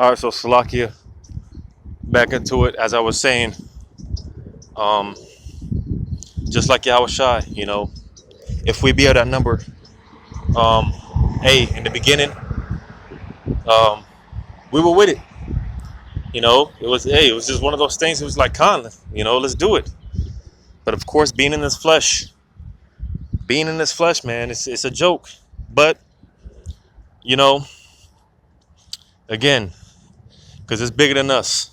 All right, so Salakia, back into it. As I was saying, um, just like Yahushai, if we be at that number, um, in the beginning, um, we were with it. It was just one of those things. It was like, let's do it. But of course, being in this flesh, man, it's a joke. But you know, again, because it's bigger than us.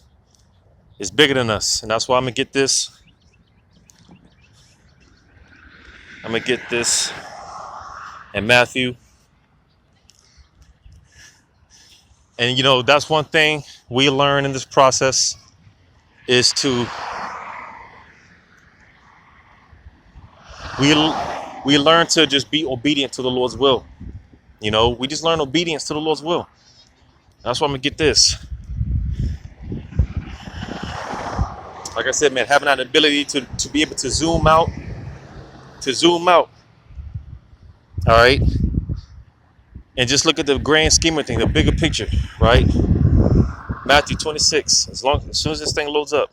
It's bigger than us, and that's why I'm gonna get this. I'm gonna get this in Matthew. And that's one thing we learn in this process is we we learn to just be obedient to the Lord's will. We just learn obedience to the Lord's will. That's why I'm gonna get this. Like I said, man, having that ability to be able to zoom out. All right. And just look at the grand scheme of things, the bigger picture, right? Matthew 26. As soon as this thing loads up.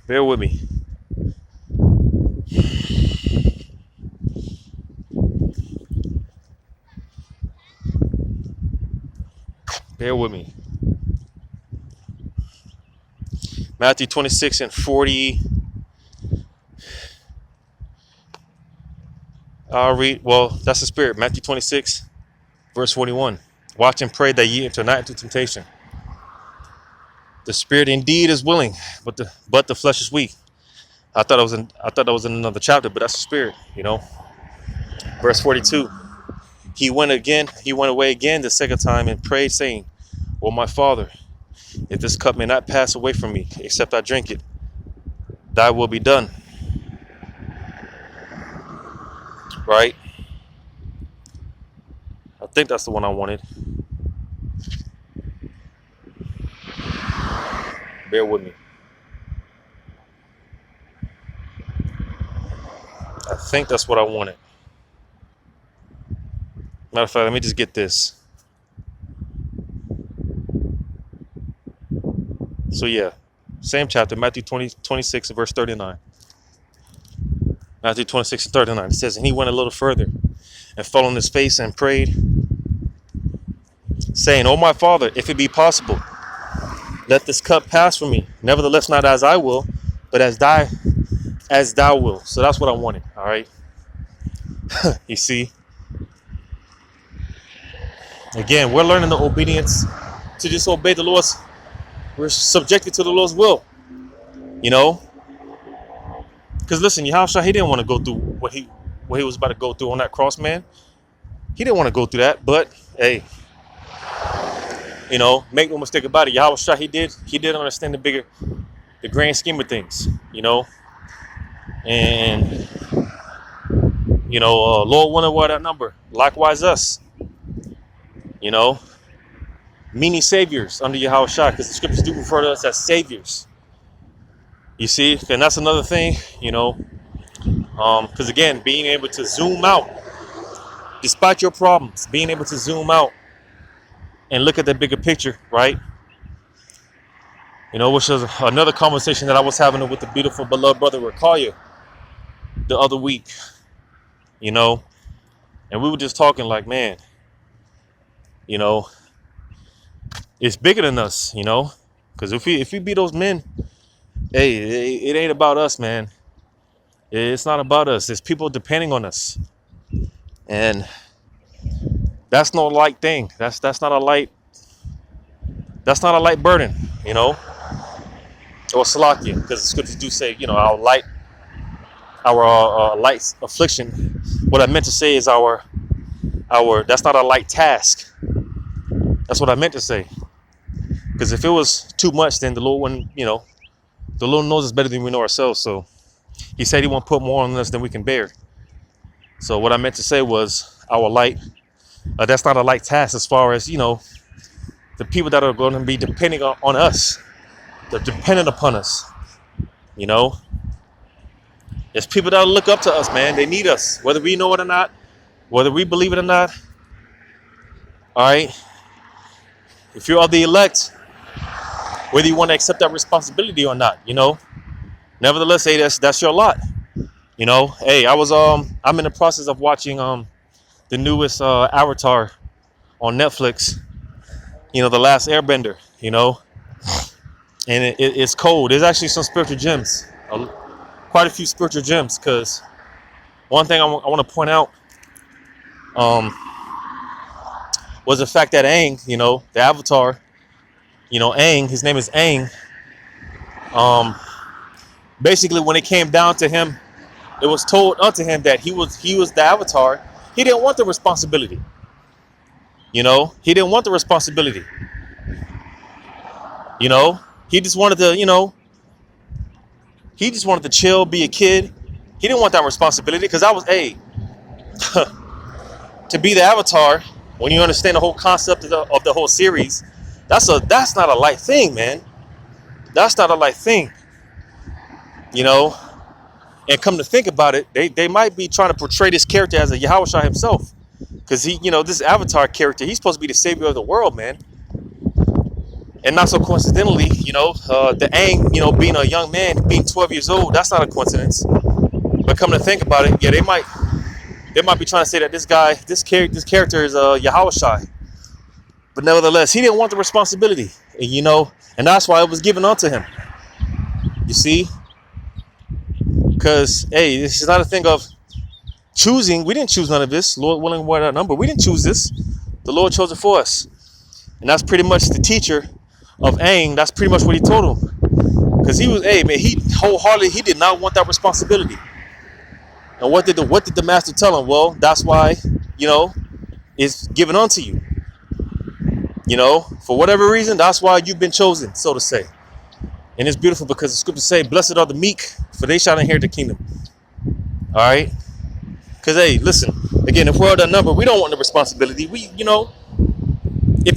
Bear with me. Bear with me. Matthew 26 and 40. I'll read. Well, that's the spirit. Matthew 26, verse 41. Watch and pray that ye enter not into temptation. The spirit indeed is willing, but the flesh is weak. I thought that was in another chapter, but that's the spirit. Verse 42. He went away again the second time and prayed, saying, "O my Father, if this cup may not pass away from me, except I drink it, thy will be done." Right? I think that's the one I wanted. Bear with me. I think that's what I wanted. Matter of fact, let me just get this. So yeah, same chapter, Matthew 26, verse 39. Matthew 26 and 39. It says, "And he went a little further and fell on his face and prayed, saying, O my Father, if it be possible, let this cup pass from me. Nevertheless, not as I will, but as thou wilt." So that's what I wanted. All right. You see, again, we're learning the obedience to just obey the Lord's. We're subjected to the Lord's will. Because listen, Yahushua, he didn't want to go through what he was about to go through on that cross, man. He didn't want to go through that, but hey, make no mistake about it. Yahushua, he did understand the grand scheme of things, and Lord wonder what that number. Likewise, us, many saviors under Yahushua, because the scriptures do refer to us as saviors. You see, and that's another thing, because again, being able to zoom out, despite your problems, being able to zoom out and look at the bigger picture, right? Which is another conversation that I was having with the beautiful, beloved brother Rakalia the other week, and we were just talking like, man, it's bigger than us, because if we be those men, hey, it ain't about us, man. It's not about us. It's people depending on us, and that's no light thing. That's not a light burden, or salakia, because the scriptures do say, our light affliction. What I meant to say is our that's not a light task. That's what I meant to say. Because if it was too much, then the Lord wouldn't, the Lord knows us better than we know ourselves. So he said he won't put more on us than we can bear. So what I meant to say was our light, that's not a light task as far as, the people that are going to be depending on us. They're dependent upon us. There's people that look up to us, man. They need us, whether we know it or not, whether we believe it or not. All right. If you're of the elect, whether you want to accept that responsibility or not, nevertheless, hey, that's your lot. Hey, I'm in the process of watching the newest Avatar on Netflix. The Last Airbender. And it's cold. There's actually some spiritual gems, quite a few spiritual gems. Because one thing I want to point out was the fact that Aang, the Avatar, Aang, his name is Aang. Basically, when it came down to him, it was told unto him that he was the Avatar. He didn't want the responsibility. He didn't want the responsibility. He just wanted to, he just wanted to chill, be a kid. He didn't want that responsibility because I was to be the Avatar. When you understand the whole concept of the whole series, that's not a light thing, man. That's not a light thing. And come to think about it, they might be trying to portray this character as a Yahushua himself. Because this Avatar character, he's supposed to be the savior of the world, man. And not so coincidentally, the Aang, being a young man, being 12 years old, that's not a coincidence. But come to think about it, yeah, they might be trying to say that this character is Yahushua. But nevertheless, he didn't want the responsibility, and that's why it was given unto him. You see? Because, hey, this is not a thing of choosing. We didn't choose none of this. Lord willing, what our number. We didn't choose this. The Lord chose it for us. And that's pretty much the teacher of Aang. That's pretty much what he told him. Because he wholeheartedly, he did not want that responsibility. And what did the master tell him? Well, that's why, it's given unto you. For whatever reason, that's why you've been chosen, so to say. And it's beautiful because the scriptures say, blessed are the meek, for they shall inherit the kingdom. All right? Because, hey, listen, again, if we're that number, we don't want the responsibility. If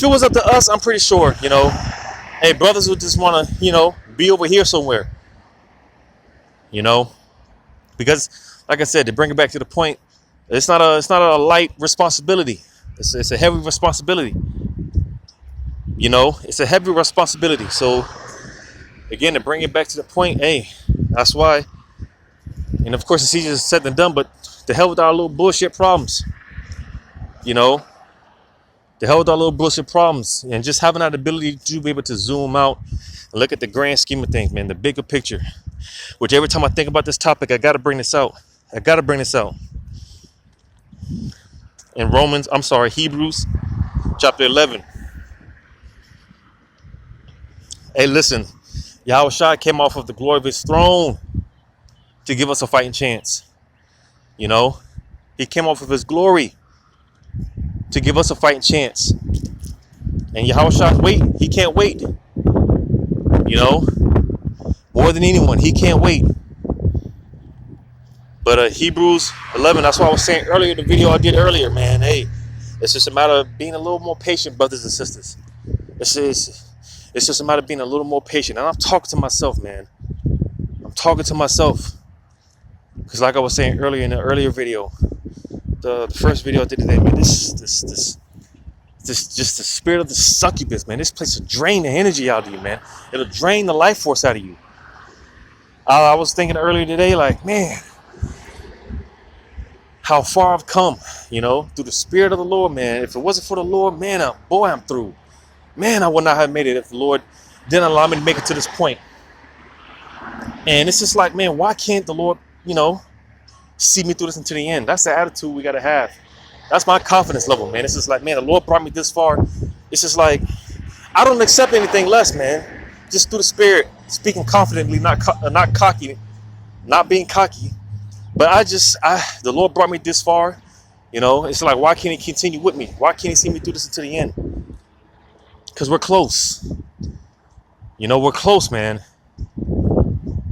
it was up to us, I'm pretty sure, hey, brothers would just want to, be over here somewhere. Because, like I said, to bring it back to the point, it's not a light responsibility. It's a heavy responsibility. It's a heavy responsibility. So, again, to bring it back to the point, hey, that's why. And of course, it's easier said than done, but to hell with our little bullshit problems. To hell with our little bullshit problems. And just having that ability to be able to zoom out and look at the grand scheme of things, man, the bigger picture. Which every time I think about this topic, I got to bring this out. In Hebrews chapter 11. Hey, listen, Yahushua came off of the glory of his throne to give us a fighting chance. He came off of his glory to give us a fighting chance. And Yahushua, he can't wait. More than anyone, he can't wait. But Hebrews 11, that's what I was saying earlier, the video I did earlier, man. Hey, it's just a matter of being a little more patient, brothers and sisters. It's just a matter of being a little more patient. And I'm talking to myself, man. Because like I was saying earlier in the earlier video, the first video I did today, man, this just the spirit of the succubus, man. This place will drain the energy out of you, man. It'll drain the life force out of you. I was thinking earlier today, like, man, how far I've come, through the spirit of the Lord, man. If it wasn't for the Lord, man, I'm through. Man, I would not have made it if the Lord didn't allow me to make it to this point. And it's just like, man, why can't the Lord, see me through this until the end? That's the attitude we got to have. That's my confidence level, man. It's just like, man, the Lord brought me this far. It's just like, I don't accept anything less, man. Just through the spirit, speaking confidently, not cocky, not being cocky. But the Lord brought me this far. It's like, why can't he continue with me? Why can't he see me through this until the end? Because we're close. We're close, man.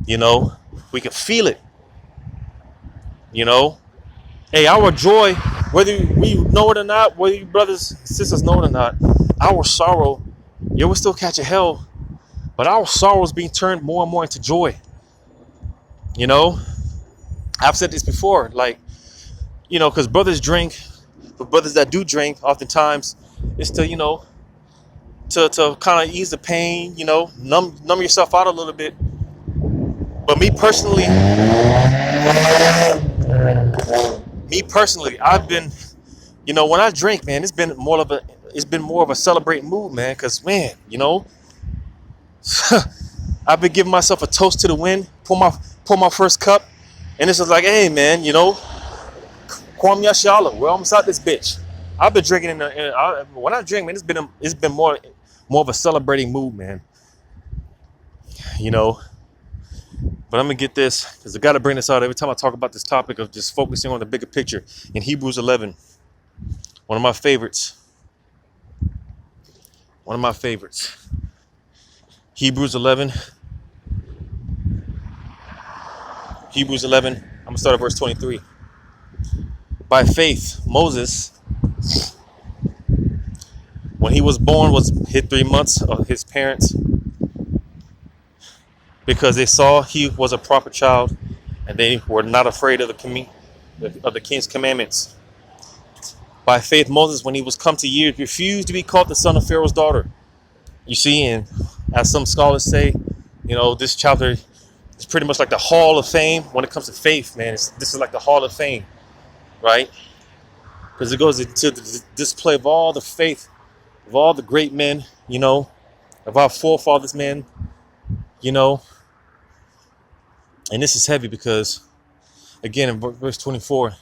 We can feel it. Hey, our joy, whether we know it or not, whether you brothers and sisters know it or not, our sorrow, we're still catching hell, but our sorrow is being turned more and more into joy. I've said this before, like, because brothers drink, but brothers that do drink, oftentimes It's to, to kind of ease the pain, numb yourself out a little bit. But me personally, I've been, when I drink, man, it's been more of a celebrating mood, man. Cause man, I've been giving myself a toast to the wind, pour my first cup, and this is like, hey, man, Kwame Yashala, we're almost out this bitch. I've been drinking when I drink, man, it's been more of a celebrating mood, man. You know, but I'm gonna get this because I got to bring this out every time I talk about this topic of just focusing on the bigger picture. In Hebrews 11, one of my favorites. One of my favorites. Hebrews 11. Hebrews 11. I'm gonna start at verse 23. By faith, Moses, when he was born, was hid 3 months of his parents because they saw he was a proper child, and they were not afraid of the king's commandments. By faith, Moses, when he was come to years, refused to be called the son of Pharaoh's daughter. You see, and as some scholars say, this chapter is pretty much like the Hall of Fame when it comes to faith, man. This is like the Hall of Fame, right? Because it goes into the display of all the faith of all the great men, of our forefathers, man, you know. And this is heavy because, again, in verse 24,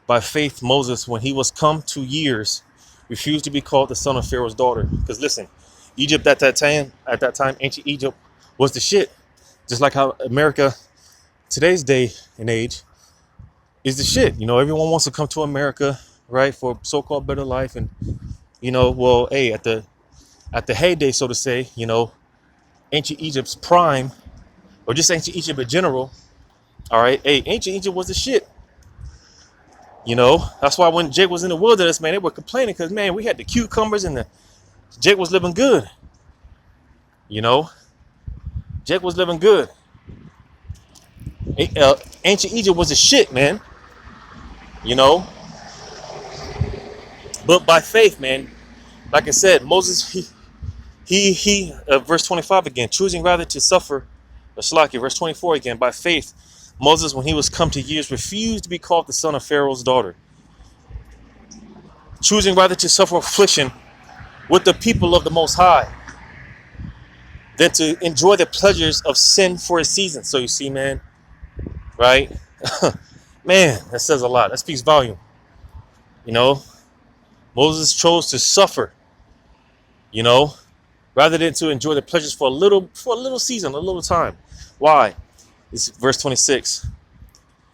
by faith, Moses, when he was come to years, refused to be called the son of Pharaoh's daughter. Because listen, Egypt at that time, ancient Egypt was the shit. Just like how America, today's day and age, is the shit. Everyone wants to come to America, right, for so-called better life. And, well, hey, at the heyday, so to say, ancient Egypt's prime, or just ancient Egypt in general, all right, hey, ancient Egypt was the shit. That's why when Jake was in the wilderness, man, they were complaining because, man, we had the cucumbers and Jake was living good. Jake was living good. Ancient Egypt was the shit, man. But by faith, man, like I said, Moses, he verse 25 again, choosing rather to suffer, verse 24 again, by faith, Moses, when he was come to years, refused to be called the son of Pharaoh's daughter, choosing rather to suffer affliction with the people of the Most High than to enjoy the pleasures of sin for a season. So you see, man, right? Man, that says a lot. That speaks volume. Moses chose to suffer, rather than to enjoy the pleasures for a little season, a little time. Why? It's verse 26.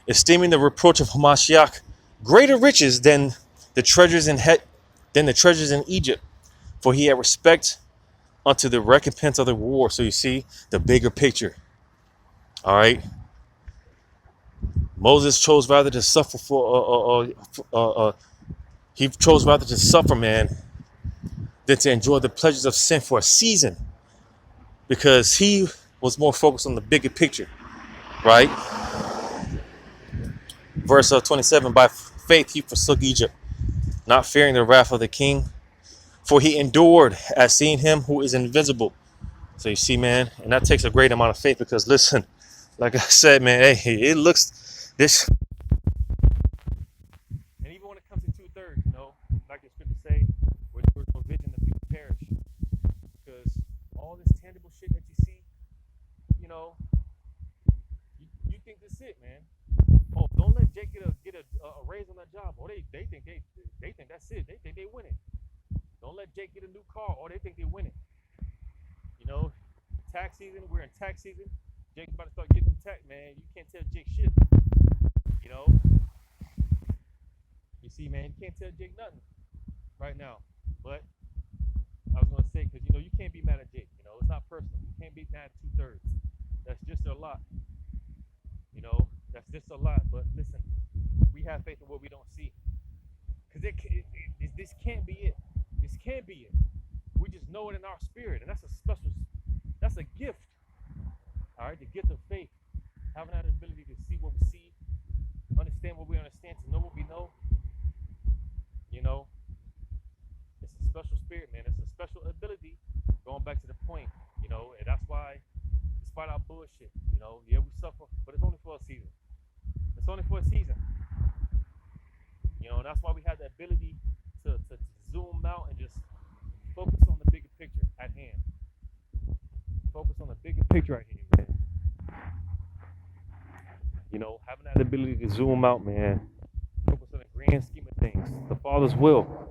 Esteeming the reproach of Hamashiach greater riches than the treasures in Egypt, for he had respect unto the recompense of the reward. So you see the bigger picture. All right. Moses chose rather to suffer he chose rather to suffer, man, than to enjoy the pleasures of sin for a season, because he was more focused on the bigger picture, right? Verse 27, by faith he forsook Egypt, not fearing the wrath of the king, for he endured as seeing him who is invisible. So you see, man, and that takes a great amount of faith because, listen, like I said, man, hey, it looks this. And even when it comes to 2/3, like the scriptures say, where there was no vision, the people perish. Because all this tangible shit that you see, you think this it, man. Oh, don't let Jake get a raise on that job. Oh, they think that's it. They think they winning. Don't let Jake get a new car. Oh, they think they winning. Tax season. We're in tax season. Jake's about to start getting tax, man. You can't tell Jake shit. You see, man, you can't tell Jake nothing right now. But I was gonna say, because you can't be mad at Jake. It's not personal. You can't be mad at 2/3. That's just a lot. That's just a lot. But listen, we have faith in what we don't see. Because this can't be it. This can't be it. We just know it in our spirit, and that's a gift. All right, the gift of faith, having that ability to see what we see, understand what we understand, to know what we know. It's a spirit, man. It's a special ability. Going back to the point, and that's why, despite our bullshit, yeah, we suffer, but it's only for a season. It's only for a season. And that's why we have the ability to zoom out and just focus on the bigger picture at hand. Focus on the bigger picture at hand, man. Having that ability to zoom out, man. Focus on the grand scheme of things, the Father's will.